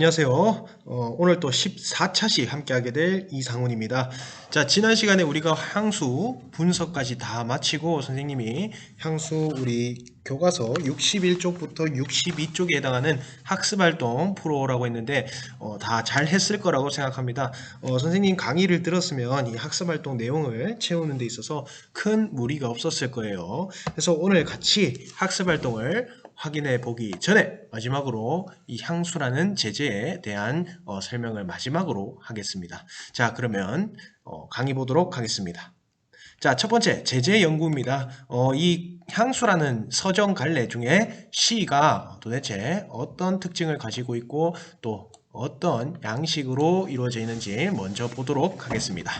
안녕하세요. 오늘 또 14차시 함께하게 될 이상훈입니다. 자, 지난 시간에 우리가 향수 분석까지 다 마치고 선생님이 향수 우리 교과서 61쪽부터 62쪽에 해당하는 학습활동 풀어오라고 했는데 다 잘 했을 거라고 생각합니다. 선생님 강의를 들었으면 이 학습활동 내용을 채우는 데 있어서 큰 무리가 없었을 거예요. 그래서 오늘 같이 학습활동을 확인해 보기 전에 마지막으로 이 향수라는 제재에 대한 설명을 마지막으로 하겠습니다. 자, 그러면 강의 보도록 하겠습니다. 자, 첫 번째 제재 연구입니다. 이 향수라는 서정 갈래 중에 C가 도대체 어떤 특징을 가지고 있고 또 어떤 양식으로 이루어져 있는지 먼저 보도록 하겠습니다.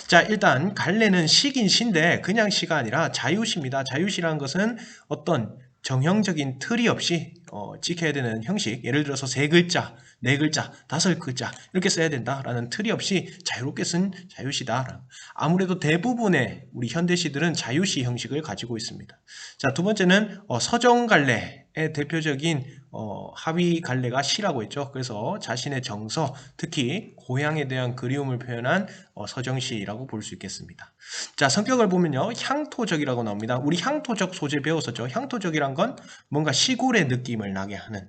자, 일단 갈래는 시긴 시인데 그냥 시가 아니라 자유시입니다. 자유시라는 것은 어떤 정형적인 틀이 없이 지켜야 되는 형식, 예를 들어서 3글자, 4글자, 5글자 이렇게 써야 된다라는 틀이 없이 자유롭게 쓴 자유시다. 아무래도 대부분의 우리 현대시들은 자유시 형식을 가지고 있습니다. 자, 두 번째는 서정갈래의 대표적인 하위 갈래가 시라고 했죠. 그래서 자신의 정서, 특히 고향에 대한 그리움을 표현한 서정시라고 볼 수 있겠습니다. 자, 성격을 보면요, 향토적이라고 나옵니다. 우리 향토적 소재 배웠었죠. 향토적이란 건 뭔가 시골의 느낌을 나게 하는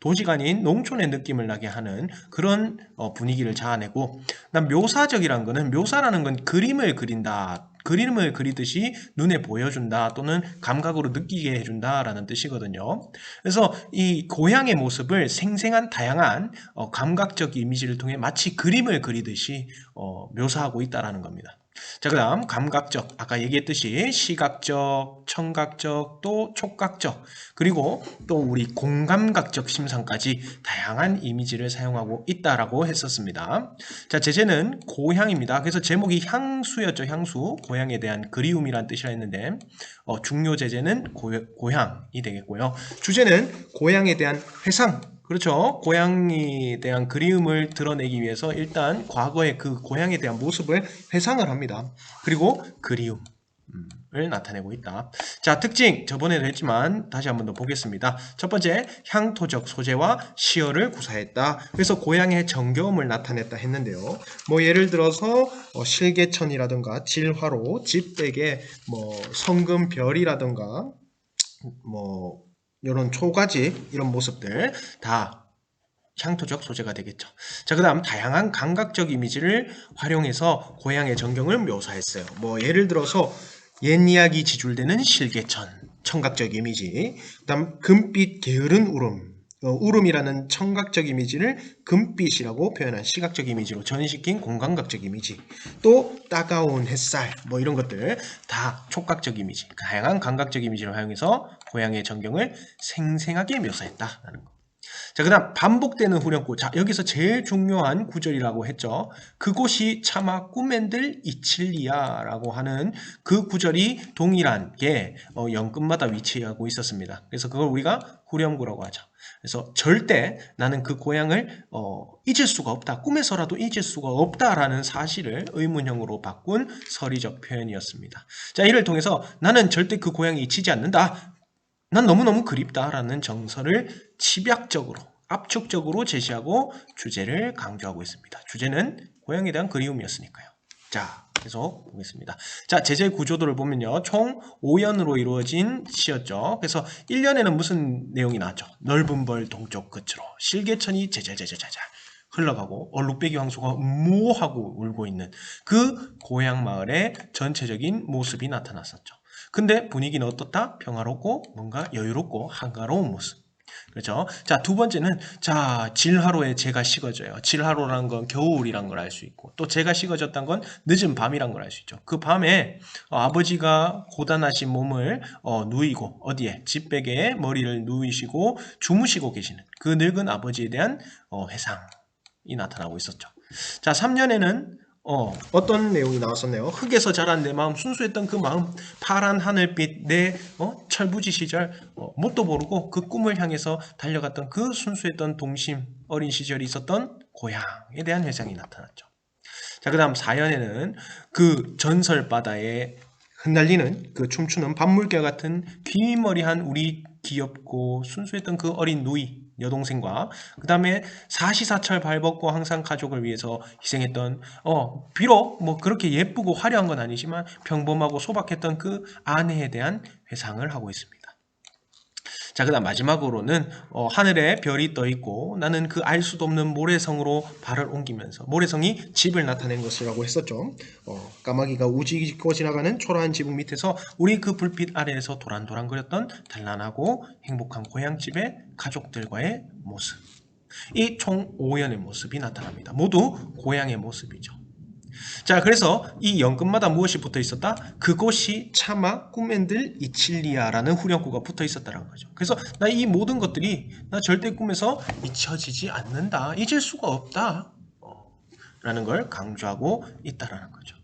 도시가 아닌 농촌의 느낌을 나게 하는 그런 분위기를 자아내고, 그다음 묘사적이란 거는, 묘사라는 건 그림을 그린다, 그림을 그리듯이 눈에 보여준다 또는 감각으로 느끼게 해준다라는 뜻이거든요. 그래서 이 고향의 모습을 생생한 다양한 감각적 이미지를 통해 마치 그림을 그리듯이 묘사하고 있다라는 겁니다. 자, 그 다음 감각적, 아까 얘기했듯이 시각적, 청각적, 또 촉각적, 그리고 또 우리 공감각적 심상까지 다양한 이미지를 사용하고 있다라고 했었습니다. 자, 제재는 고향입니다. 그래서 제목이 향수였죠. 향수, 고향에 대한 그리움이란 뜻이라 했는데 중요 제재는 고향이 되겠고요. 주제는 고향에 대한 회상, 그렇죠. 고향에 대한 그리움을 드러내기 위해서 일단 과거의 그 고향에 대한 모습을 회상을 합니다. 그리고 그리움을 나타내고 있다. 자, 특징 저번에도 했지만 다시 한번 더 보겠습니다. 첫 번째, 향토적 소재와 시어를 구사했다. 그래서 고향의 정겨움을 나타냈다 했는데요. 뭐 예를 들어서 실개천이라든가 질화로, 집백의 뭐 성금별이라든가 뭐 이런 초가지 이런 모습들 다 향토적 소재가 되겠죠. 자, 그 다음 다양한 감각적 이미지를 활용해서 고향의 전경을 묘사했어요. 뭐 예를 들어서 옛 이야기 지줄되는 실개천, 청각적 이미지. 그 다음 금빛 게으른 울음, 울음이라는 청각적 이미지를 금빛이라고 표현한 시각적 이미지로 전시킨 공감각적 이미지. 또 따가운 햇살, 뭐 이런 것들 다 촉각적 이미지, 다양한 감각적 이미지를 활용해서 고향의 전경을 생생하게 묘사했다라는 거. 자, 그 다음 반복되는 후렴구. 자, 여기서 제일 중요한 구절이라고 했죠. 그곳이 차마 꿈엔들 이칠리야 라고 하는 그 구절이 동일한 게 연끝마다 위치하고 있었습니다. 그래서 그걸 우리가 후렴구라고 하죠. 그래서 절대 나는 그 고향을 잊을 수가 없다. 꿈에서라도 잊을 수가 없다라는 사실을 의문형으로 바꾼 서리적 표현이었습니다. 자, 이를 통해서 나는 절대 그 고향이 잊히지 않는다. 난 너무너무 그립다라는 정서를 집약적으로, 압축적으로 제시하고 주제를 강조하고 있습니다. 주제는 고향에 대한 그리움이었으니까요. 자, 계속 보겠습니다. 자, 제재 구조도를 보면요. 총 5연으로 이루어진 시였죠. 그래서 1년에는 무슨 내용이 나왔죠? 넓은 벌 동쪽 끝으로 실개천이 제잘제잘제잘 흘러가고 얼룩배기 황소가 음모하고 울고 있는 그 고향 마을의 전체적인 모습이 나타났었죠. 근데 분위기는 어떻다? 평화롭고 뭔가 여유롭고 한가로운 모습. 그렇죠? 자, 두 번째는 자, 질하로에 재가 식어져요. 질하로라는 건 겨울이란 걸 알 수 있고 또 재가 식어졌다는 건 늦은 밤이란 걸 알 수 있죠. 그 밤에 아버지가 고단하신 몸을 누이고 어디에? 집베개에 머리를 누이시고 주무시고 계시는 그 늙은 아버지에 대한 회상이 나타나고 있었죠. 자, 3년에는 어떤 내용이 나왔었네요. 흙에서 자란 내 마음, 순수했던 그 마음, 파란 하늘빛, 내 철부지 시절, 뭣도 모르고 그 꿈을 향해서 달려갔던 그 순수했던 동심, 어린 시절이 있었던 고향에 대한 회상이 나타났죠. 자, 그 다음 4연에는 그 전설 바다에 흩날리는 그 춤추는 밤물개 같은 귀머리한 우리 귀엽고 순수했던 그 어린 누이, 여동생과 그 다음에 사시사철 발벗고 항상 가족을 위해서 희생했던 비록 뭐 그렇게 예쁘고 화려한 건 아니지만 평범하고 소박했던 그 아내에 대한 회상을 하고 있습니다. 자, 그 다음 마지막으로는 하늘에 별이 떠 있고 나는 그 알 수도 없는 모래성으로 발을 옮기면서 모래성이 집을 나타낸 것이라고 했었죠. 까마귀가 우지고 지나가는 초라한 지붕 밑에서 우리 그 불빛 아래에서 도란도란거렸던 단란하고 행복한 고향집의 가족들과의 모습. 이 총 5연의 모습이 나타납니다. 모두 고향의 모습이죠. 자, 그래서 이 연금마다 무엇이 붙어 있었다? 그곳이 차마 꿈엔들 이칠리아라는 후렴구가 붙어 있었다는 거죠. 그래서 나 이 모든 것들이 나 절대 꿈에서 잊혀지지 않는다. 잊을 수가 없다. 라는 걸 강조하고 있다라는 거죠.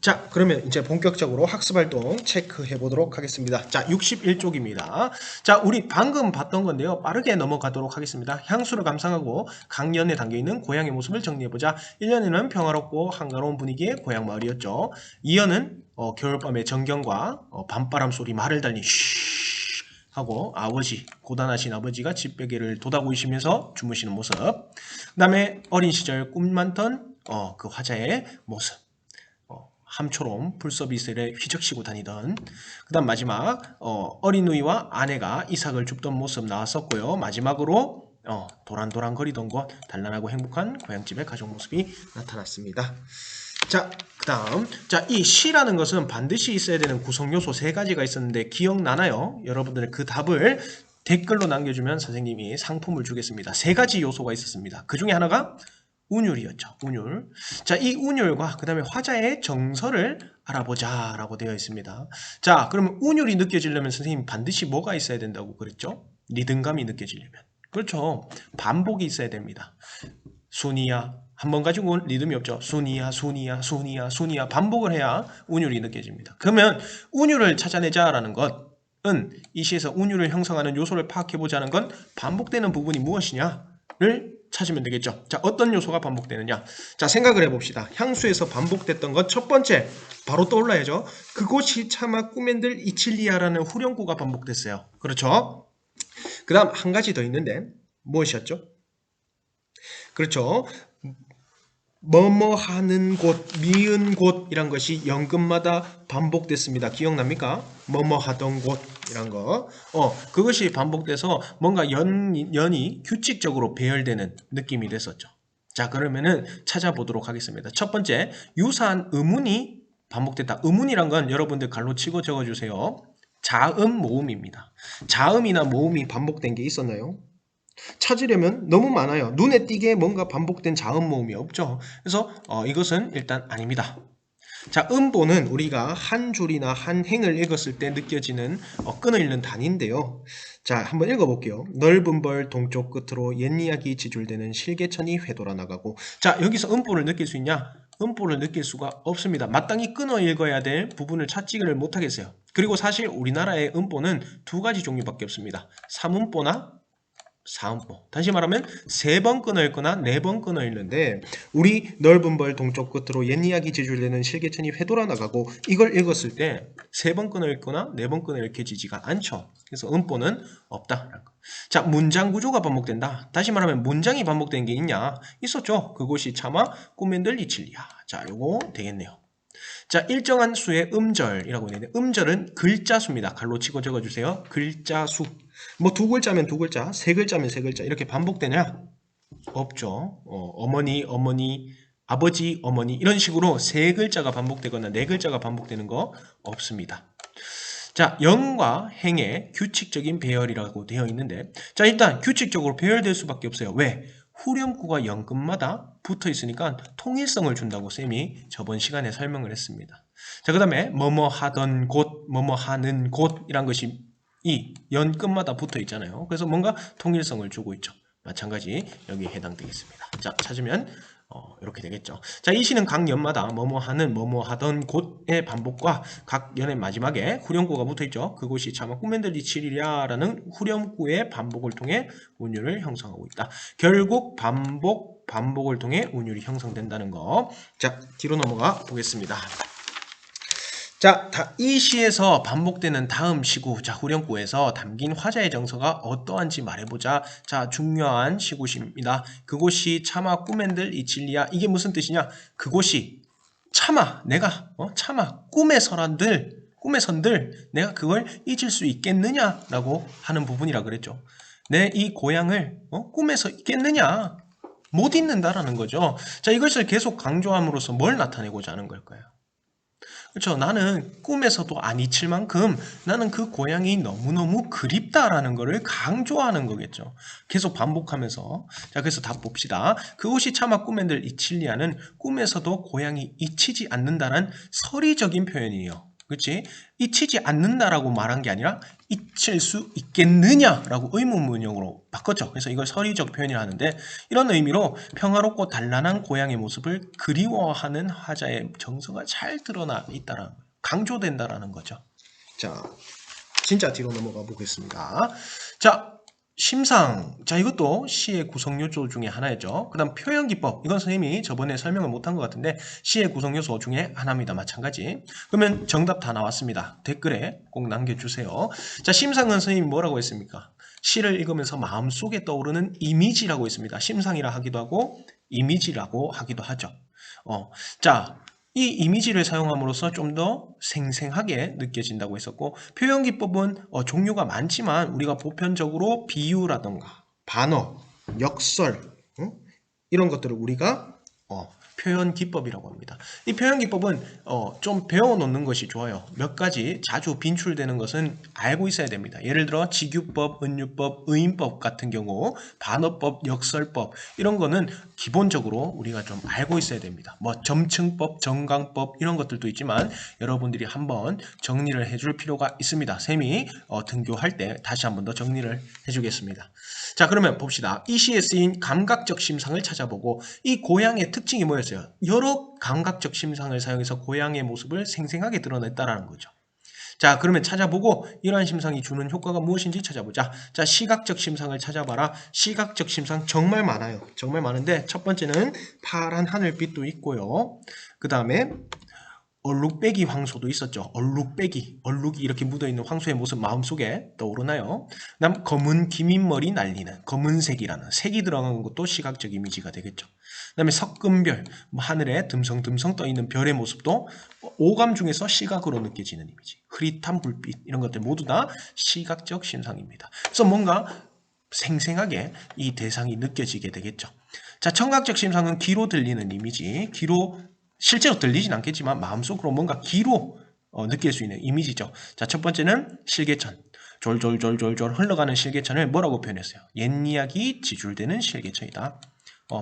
자, 그러면 이제 본격적으로 학습활동 체크해 보도록 하겠습니다. 자, 61쪽입니다. 자, 우리 방금 봤던 건데요. 빠르게 넘어가도록 하겠습니다. 향수를 감상하고 강연에 담겨있는 고향의 모습을 정리해보자. 1년에는 평화롭고 한가로운 분위기의 고향 마을이었죠. 2년은 겨울밤의 정경과 밤바람 소리 말을 달린 쉬 하고 아버지, 고단하신 아버지가 집베개를 돋아보이시면서 주무시는 모습. 그 다음에 어린 시절 꿈 많던 그 화자의 모습. 함초롬 불서비스를 휘적시고 다니던 그 다음 마지막 어린 누이와 아내가 이삭을 줍던 모습 나왔었고요. 마지막으로 도란도란 거리던 곳 단란하고 행복한 고향집의 가족 모습이 나타났습니다. 자, 그 다음 이 시라는 것은 반드시 있어야 되는 구성 요소 3가지가 있었는데 기억나나요? 여러분들 그 답을 댓글로 남겨주면 선생님이 상품을 주겠습니다. 3가지 요소가 있었습니다. 그 중에 하나가 운율이었죠. 운율. 자, 이 운율과 그 다음에 화자의 정서를 알아보자 라고 되어 있습니다. 자, 그러면 운율이 느껴지려면 선생님 반드시 뭐가 있어야 된다고 그랬죠? 리듬감이 느껴지려면. 그렇죠. 반복이 있어야 됩니다. 순이야. 한 번 가지고 리듬이 없죠. 순이야, 순이야, 순이야, 순이야. 반복을 해야 운율이 느껴집니다. 그러면 운율을 찾아내자라는 것은 이 시에서 운율을 형성하는 요소를 파악해보자는 건 반복되는 부분이 무엇이냐를 찾으면 되겠죠. 자, 어떤 요소가 반복되느냐? 자, 생각을 해봅시다. 향수에서 반복됐던 것 첫 번째 바로 떠올라야죠. 그곳이 차마 꿈엔들 이칠리아라는 후렴구가 반복됐어요. 그렇죠? 그 다음 한 가지 더 있는데 무엇이었죠? 그렇죠. 뭐뭐 하는 곳, 미은 곳이란 것이 연금마다 반복됐습니다. 기억납니까? 뭐뭐 하던 곳이란 거. 그것이 반복돼서 뭔가 연이 규칙적으로 배열되는 느낌이 됐었죠. 자, 그러면은 찾아보도록 하겠습니다. 첫 번째, 유사한 의문이 반복됐다. 의문이란 건 여러분들 갈로치고 적어주세요. 자음 모음입니다. 자음이나 모음이 반복된 게 있었나요? 찾으려면 너무 많아요. 눈에 띄게 뭔가 반복된 자음 모음이 없죠. 그래서 이것은 일단 아닙니다. 자, 음보는 우리가 한 줄이나 한 행을 읽었을 때 느껴지는 끈을 읽는 단위인데요. 자, 한번 읽어볼게요. 넓은 벌 동쪽 끝으로 옛 이야기 지줄되는 실개천이 회돌아 나가고. 자, 여기서 음보를 느낄 수 있냐? 음보를 느낄 수가 없습니다. 마땅히 끊어 읽어야 될 부분을 찾지를 못하겠어요. 그리고 사실 우리나라의 음보는 2가지 종류밖에 없습니다. 3음보나 4음보. 다시 말하면 3번 끊어 읽거나 4번 끊어 읽는데 우리 넓은 벌 동쪽 끝으로 옛 이야기 지줄되는 실개천이 회돌아 나가고 이걸 읽었을 때 3번 끊어 읽거나 4번 끊어 읽혀지지가 않죠. 그래서 음보는 없다. 자, 문장 구조가 반복된다. 다시 말하면 문장이 반복된 게 있냐? 있었죠. 그곳이 차마 꿈엔들 이칠리아. 자, 요거 되겠네요. 자, 일정한 수의 음절이라고 있는데 음절은 글자 수입니다. 갈로 치고 적어주세요. 글자 수. 뭐 2글자면 2글자, 3글자면 3글자 이렇게 반복되냐? 없죠. 어머니, 어머니, 아버지, 어머니 이런 식으로 3글자가 반복되거나 4글자가 반복되는 거 없습니다. 자, 영과 행의 규칙적인 배열이라고 되어 있는데 자, 일단 규칙적으로 배열될 수밖에 없어요. 왜? 후렴구가 연금마다 붙어 있으니까 통일성을 준다고 쌤이 저번 시간에 설명을 했습니다. 자, 그 다음에 뭐뭐 하던 곳, 뭐뭐 하는 곳이란 것이 이 연금마다 붙어 있잖아요. 그래서 뭔가 통일성을 주고 있죠. 마찬가지 여기에 해당되겠습니다. 자, 찾으면 이렇게 되겠죠. 자, 이 시는 각 연마다 뭐뭐 하는 뭐뭐 하던 곳의 반복과 각 연의 마지막에 후렴구가 붙어있죠. 그곳이 차마 꿈엔들 이칠이랴라는 후렴구의 반복을 통해 운율을 형성하고 있다. 결국 반복을 통해 운율이 형성된다는 거. 자, 뒤로 넘어가 보겠습니다. 자, 이 시에서 반복되는 다음 시구, 자, 후렴구에서 담긴 화자의 정서가 어떠한지 말해보자. 자, 중요한 시구입니다. 그곳이 차마 꿈엔들 이칠리야. 이게 무슨 뜻이냐? 그곳이 차마 내가 차마 꿈에 선들 내가 그걸 잊을 수 있겠느냐라고 하는 부분이라 그랬죠. 내 이 고향을 꿈에서 잊겠느냐? 못 잊는다라는 거죠. 자, 이것을 계속 강조함으로써 뭘 나타내고자 하는 걸까요? 그렇죠. 나는 꿈에서도 안 잊힐 만큼 나는 그 고향이 너무너무 그립다라는 것을 강조하는 거겠죠. 계속 반복하면서. 자, 그래서 답 봅시다. 그곳이 차마 꿈엔들 이칠리아는 꿈에서도 고향이 잊히지 않는다는 서리적인 표현이에요. 그렇지? 잊히지 않는다라고 말한 게 아니라 잊힐 수 있겠느냐라고 의문문형으로 바꿨죠. 그래서 이걸 서리적 표현이라 하는데 이런 의미로 평화롭고 단란한 고향의 모습을 그리워하는 화자의 정서가 잘 드러나 있다라는 거예요. 강조된다라는 거죠. 자, 진짜 뒤로 넘어가 보겠습니다. 자, 심상. 자, 이것도 시의 구성 요소 중에 하나였죠. 그 다음 표현기법. 이건 선생님이 저번에 설명을 못한 것 같은데 시의 구성 요소 중에 하나입니다. 마찬가지. 그러면 정답 다 나왔습니다. 댓글에 꼭 남겨주세요. 자, 심상은 선생님이 뭐라고 했습니까? 시를 읽으면서 마음속에 떠오르는 이미지라고 했습니다. 심상이라 하기도 하고 이미지라고 하기도 하죠. 자, 이 이미지를 사용함으로써 좀 더 생생하게 느껴진다고 했었고 표현기법은 종류가 많지만 우리가 보편적으로 비유라던가 반어, 역설 이런 것들을 우리가 표현 기법이라고 합니다. 이 표현 기법은 좀 배워놓는 것이 좋아요. 몇 가지 자주 빈출되는 것은 알고 있어야 됩니다. 예를 들어 직유법, 은유법, 의인법 같은 경우 반어법, 역설법 이런 거는 기본적으로 우리가 좀 알고 있어야 됩니다. 뭐 점층법, 정강법 이런 것들도 있지만 여러분들이 한번 정리를 해줄 필요가 있습니다. 쌤이 등교할 때 다시 한번 더 정리를 해주겠습니다. 자, 그러면 봅시다. 이 시에 쓰인 감각적 심상을 찾아보고 이 고향의 특징이 뭐였어요? 여러 감각적 심상을 사용해서 고향의 모습을 생생하게 드러냈다라는 거죠. 자, 그러면 찾아보고 이러한 심상이 주는 효과가 무엇인지 찾아보자. 자, 시각적 심상을 찾아봐라. 시각적 심상 정말 많아요. 정말 많은데 첫 번째는 파란 하늘빛도 있고요. 그 다음에 얼룩배기 황소도 있었죠. 얼룩이 이렇게 묻어있는 황소의 모습 마음속에 떠오르나요? 그다음 검은 기민머리 날리는 검은색이라는 색이 들어간 것도 시각적 이미지가 되겠죠. 그 다음에 석금별, 하늘에 듬성듬성 떠있는 별의 모습도 오감 중에서 시각으로 느껴지는 이미지. 흐릿한 불빛 이런 것들 모두 다 시각적 심상입니다. 그래서 뭔가 생생하게 이 대상이 느껴지게 되겠죠. 자, 청각적 심상은 귀로 들리는 이미지, 실제로 들리진 않겠지만 마음속으로 뭔가 귀로 느낄 수 있는 이미지죠. 자, 첫 번째는 실개천. 졸졸졸졸졸 흘러가는 실개천을 뭐라고 표현했어요? 옛 이야기 지줄되는 실개천이다.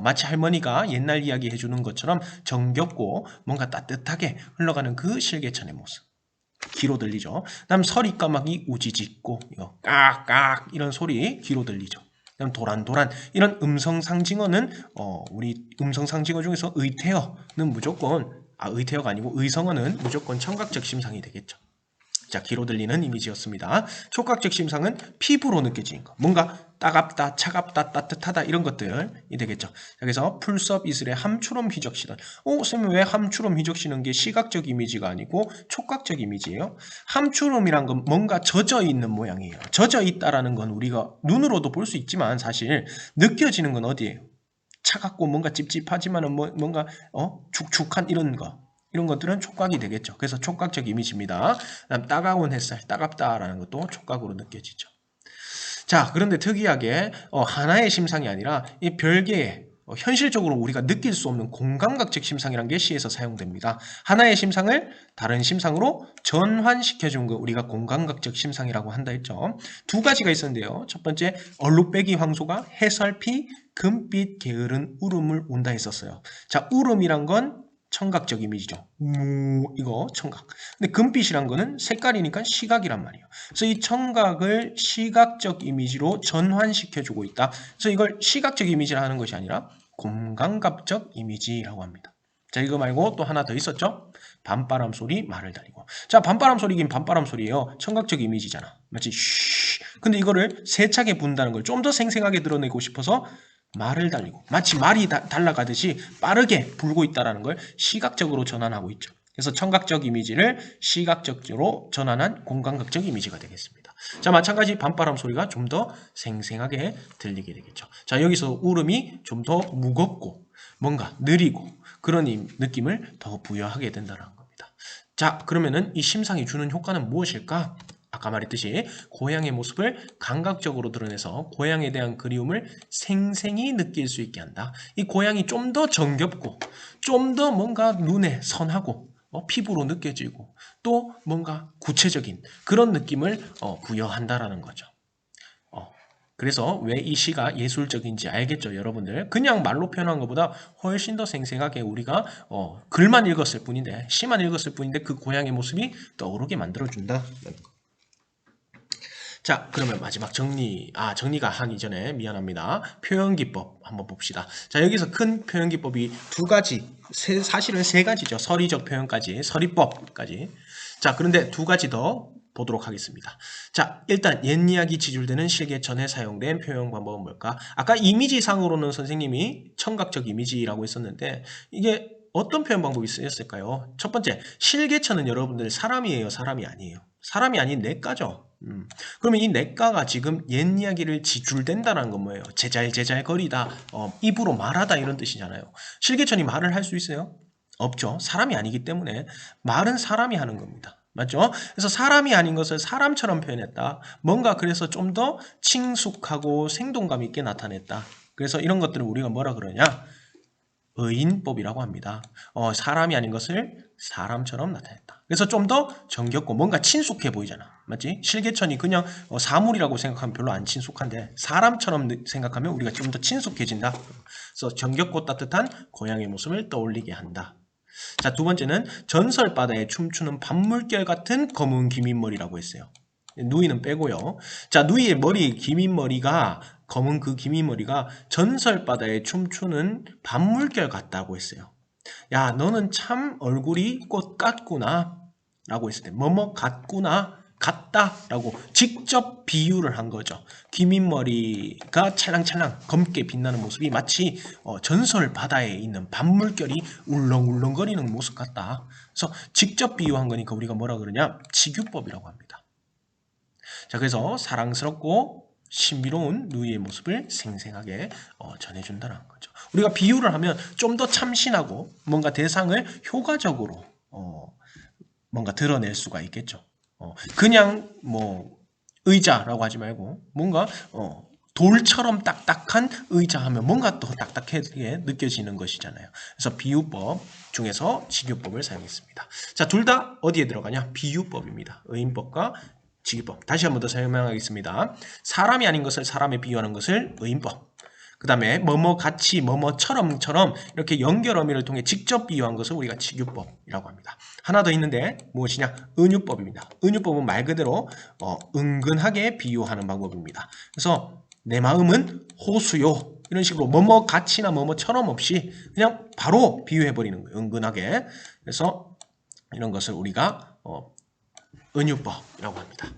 마치 할머니가 옛날 이야기 해주는 것처럼 정겹고 뭔가 따뜻하게 흘러가는 그 실개천의 모습. 귀로 들리죠. 다음 서리까마귀 우지짓고 이거 깍깍 이런 소리 귀로 들리죠. 그다음 도란도란 이런 음성상징어는 우리 음성상징어 중에서 의태어는 무조건 의태어가 아니고 의성어는 무조건 청각적 심상이 되겠죠. 자, 귀로 들리는 이미지였습니다. 촉각적 심상은 피부로 느껴지는 거. 뭔가 따갑다, 차갑다, 따뜻하다 이런 것들이 되겠죠. 그래서 풀섭 이슬의 함추럼 휘적시던. 선생님 왜 함추럼 휘적시는 게 시각적 이미지가 아니고 촉각적 이미지예요? 함추럼이란 건 뭔가 젖어 있는 모양이에요. 젖어 있다라는 건 우리가 눈으로도 볼 수 있지만 사실 느껴지는 건 어디예요? 차갑고 뭔가 찝찝하지만은 뭔가 축축한 이런 것들은 촉각이 되겠죠. 그래서 촉각적 이미지입니다. 그다음 따가운 햇살, 따갑다라는 것도 촉각으로 느껴지죠. 자, 그런데 특이하게 하나의 심상이 아니라 이 별개의 현실적으로 우리가 느낄 수 없는 공감각적 심상이라는 게 시에서 사용됩니다. 하나의 심상을 다른 심상으로 전환시켜준 거 우리가 공감각적 심상이라고 한다 했죠. 두 가지가 있었는데요. 첫 번째, 얼룩배기 황소가 해설피 금빛 게으른 울음을 운다 했었어요. 자, 울음이란 건 청각적 이미지죠. 이거 청각. 근데 금빛이란 거는 색깔이니까 시각이란 말이에요. 그래서 이 청각을 시각적 이미지로 전환시켜주고 있다. 그래서 이걸 시각적 이미지라 하는 것이 아니라 공감각적 이미지라고 합니다. 자, 이거 말고 또 하나 더 있었죠? 밤바람 소리 말을 달리고. 자, 밤바람 소리긴 밤바람 소리예요. 청각적 이미지잖아. 맞지? 쉬. 근데 이거를 세차게 분다는 걸 좀 더 생생하게 드러내고 싶어서 말을 달리고 마치 말이 달라가듯이 빠르게 불고 있다는 걸 시각적으로 전환하고 있죠. 그래서 청각적 이미지를 시각적으로 전환한 공간극적 이미지가 되겠습니다. 자, 마찬가지 밤바람 소리가 좀 더 생생하게 들리게 되겠죠. 자, 여기서 울음이 좀 더 무겁고 뭔가 느리고 그런 느낌을 더 부여하게 된다는 겁니다. 자, 그러면은 이 심상이 주는 효과는 무엇일까? 아까 말했듯이 고향의 모습을 감각적으로 드러내서 고향에 대한 그리움을 생생히 느낄 수 있게 한다. 이 고향이 좀 더 정겹고 좀 더 뭔가 눈에 선하고 피부로 느껴지고 또 뭔가 구체적인 그런 느낌을 부여한다라는 거죠. 그래서 왜 이 시가 예술적인지 알겠죠, 여러분들? 그냥 말로 표현한 것보다 훨씬 더 생생하게 우리가 글만 읽었을 뿐인데, 시만 읽었을 뿐인데 그 고향의 모습이 떠오르게 만들어준다. 자, 그러면 마지막 정리가 하기 전에 미안합니다. 표현기법 한번 봅시다. 자, 여기서 큰 표현기법이 두 가지, 사실은 세 가지죠. 서리적 표현까지, 서리법까지. 자, 그런데 두 가지 더 보도록 하겠습니다. 자, 일단 옛 이야기 지줄되는 실개천에 사용된 표현 방법은 뭘까? 아까 이미지상으로는 선생님이 청각적 이미지라고 했었는데 이게 어떤 표현 방법이 쓰였을까요? 첫 번째, 실개천은 여러분들 사람이에요, 사람이 아니에요? 사람이 아닌 냇가죠. 그러면 이 냇가가 지금 옛 이야기를 지줄댄다는 건 뭐예요? 제잘제잘거리다, 입으로 말하다 이런 뜻이잖아요. 실개천이 말을 할 수 있어요? 없죠. 사람이 아니기 때문에 말은 사람이 하는 겁니다. 맞죠? 그래서 사람이 아닌 것을 사람처럼 표현했다. 뭔가 그래서 좀 더 친숙하고 생동감 있게 나타냈다. 그래서 이런 것들을 우리가 뭐라 그러냐? 의인법이라고 합니다. 사람이 아닌 것을 사람처럼 나타냈다. 그래서 좀 더 정겹고 뭔가 친숙해 보이잖아. 맞지? 실개천이 그냥 사물이라고 생각하면 별로 안 친숙한데 사람처럼 생각하면 우리가 좀 더 친숙해진다. 그래서 정겹고 따뜻한 고향의 모습을 떠올리게 한다. 자, 두 번째는 전설 바다에 춤추는 밤물결 같은 검은 기민머리라고 했어요. 누이는 빼고요. 자, 누이의 머리, 기민머리가 검은 그 기민머리가 전설 바다에 춤추는 밤물결 같다고 했어요. 야, 너는 참 얼굴이 꽃 같구나 라고 했을 때 뭐뭐 같구나 같다라고 직접 비유를 한 거죠. 기민머리가 찰랑찰랑 검게 빛나는 모습이 마치 전설 바다에 있는 밤물결이 울렁울렁거리는 모습 같다. 그래서 직접 비유한 거니까 우리가 뭐라 그러냐? 직유법이라고 합니다. 자, 그래서 사랑스럽고 신비로운 누이의 모습을 생생하게 전해준다는 거죠. 우리가 비유를 하면 좀 더 참신하고 뭔가 대상을 효과적으로 뭔가 드러낼 수가 있겠죠. 그냥 뭐 의자라고 하지 말고 뭔가 돌처럼 딱딱한 의자 하면 뭔가 더 딱딱하게 느껴지는 것이잖아요. 그래서 비유법 중에서 직유법을 사용했습니다. 자, 둘 다 어디에 들어가냐? 비유법입니다. 의인법과 직유법. 다시 한 번 더 설명하겠습니다. 사람이 아닌 것을 사람에 비유하는 것을 의인법. 그 다음에 뭐뭐 같이 뭐뭐처럼처럼 이렇게 연결 어미를 통해 직접 비유한 것을 우리가 직유법이라고 합니다. 하나 더 있는데 무엇이냐? 은유법입니다. 은유법은 말 그대로 은근하게 비유하는 방법입니다. 그래서 내 마음은 호수요 이런 식으로 뭐뭐 같이나 뭐뭐처럼 없이 그냥 바로 비유해버리는 거예요. 은근하게. 그래서 이런 것을 우리가 은유법이라고 합니다.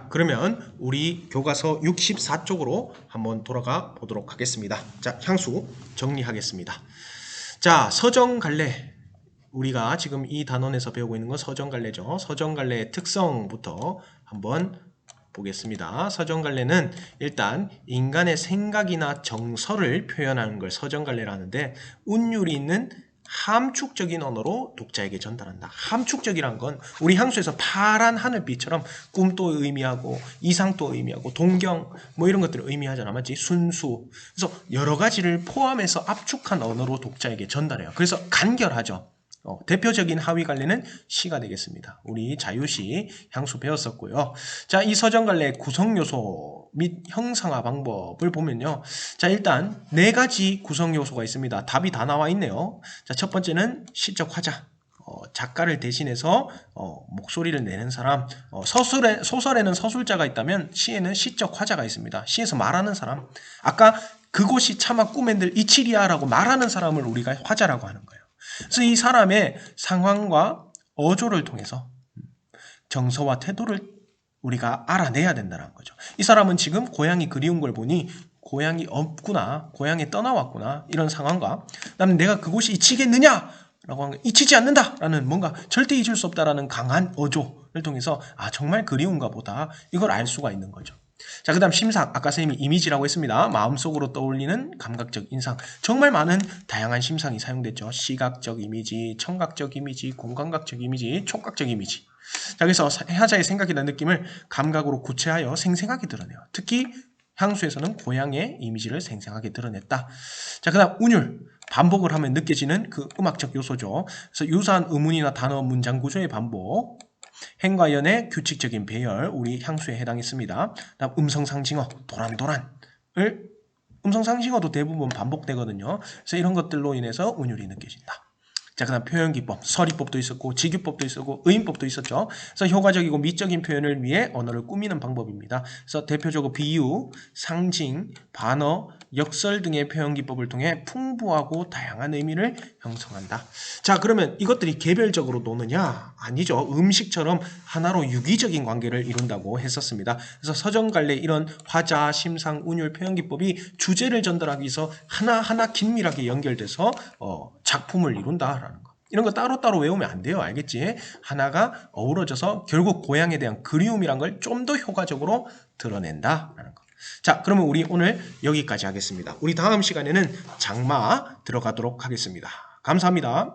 그러면 우리 교과서 64쪽으로 한번 돌아가 보도록 하겠습니다. 자, 향수 정리하겠습니다. 자, 서정갈래. 우리가 지금 이 단원에서 배우고 있는 건 서정갈래죠. 서정갈래의 특성부터 한번 보겠습니다. 서정갈래는 일단 인간의 생각이나 정서를 표현하는 걸 서정갈래라는데 운율이 있는 함축적인 언어로 독자에게 전달한다. 함축적이란 건 우리 향수에서 파란 하늘빛처럼 꿈도 의미하고 이상도 의미하고 동경 뭐 이런 것들을 의미하잖아. 맞지? 순수. 그래서 여러 가지를 포함해서 압축한 언어로 독자에게 전달해요. 그래서 간결하죠. 대표적인 하위갈래는 시가 되겠습니다. 우리 자유시 향수 배웠었고요. 자, 이 서정갈래의 구성요소 및 형상화 방법을 보면요. 자, 일단 네 가지 구성요소가 있습니다. 답이 다 나와 있네요. 자, 첫 번째는 시적 화자. 작가를 대신해서 목소리를 내는 사람. 소설에는 서술자가 있다면 시에는 시적 화자가 있습니다. 시에서 말하는 사람. 아까 그곳이 차마 꿈엔들 이치리야라고 말하는 사람을 우리가 화자라고 하는 거예요. 그래서 이 사람의 상황과 어조를 통해서 정서와 태도를 우리가 알아내야 된다는 거죠. 이 사람은 지금 고향이 그리운 걸 보니 고향이 없구나, 고향에 떠나왔구나 이런 상황과 그다음에 내가 그곳이 잊히겠느냐 라고 하는 거, 잊히지 않는다라는 뭔가 절대 잊을 수 없다라는 강한 어조를 통해서 정말 그리운가 보다 이걸 알 수가 있는 거죠. 자, 그 다음 심상, 아까 선생님이 이미지라고 했습니다. 마음속으로 떠올리는 감각적 인상. 정말 많은 다양한 심상이 사용됐죠. 시각적 이미지, 청각적 이미지, 공감각적 이미지, 촉각적 이미지. 자, 그래서 해자의 생각이나 느낌을 감각으로 구체하여 생생하게 드러내요. 특히 향수에서는 고향의 이미지를 생생하게 드러냈다. 자, 그 다음 운율. 반복을 하면 느껴지는 그 음악적 요소죠. 그래서 유사한 의문이나 단어, 문장 구조의 반복. 행과 연의 규칙적인 배열, 우리 향수에 해당했습니다. 다음 음성상징어, 도란도란을 음성상징어도 대부분 반복되거든요. 그래서 이런 것들로 인해서 운율이 느껴진다. 자, 그 다음 표현기법, 서리법도 있었고 직유법도 있었고 의인법도 있었죠. 그래서 효과적이고 미적인 표현을 위해 언어를 꾸미는 방법입니다. 그래서 대표적으로 비유, 상징, 반어, 역설 등의 표현기법을 통해 풍부하고 다양한 의미를 형성한다. 자, 그러면 이것들이 개별적으로 노느냐? 아니죠. 음식처럼 하나로 유기적인 관계를 이룬다고 했었습니다. 그래서 서정갈래 이런 화자, 심상, 운율, 표현기법이 주제를 전달하기 위해서 하나하나 긴밀하게 연결돼서 작품을 이룬다라는 거. 이런 거 따로따로 외우면 안 돼요. 알겠지? 하나가 어우러져서 결국 고향에 대한 그리움이란 걸 좀 더 효과적으로 드러낸다라는 거. 자, 그러면 우리 오늘 여기까지 하겠습니다. 우리 다음 시간에는 장마 들어가도록 하겠습니다. 감사합니다.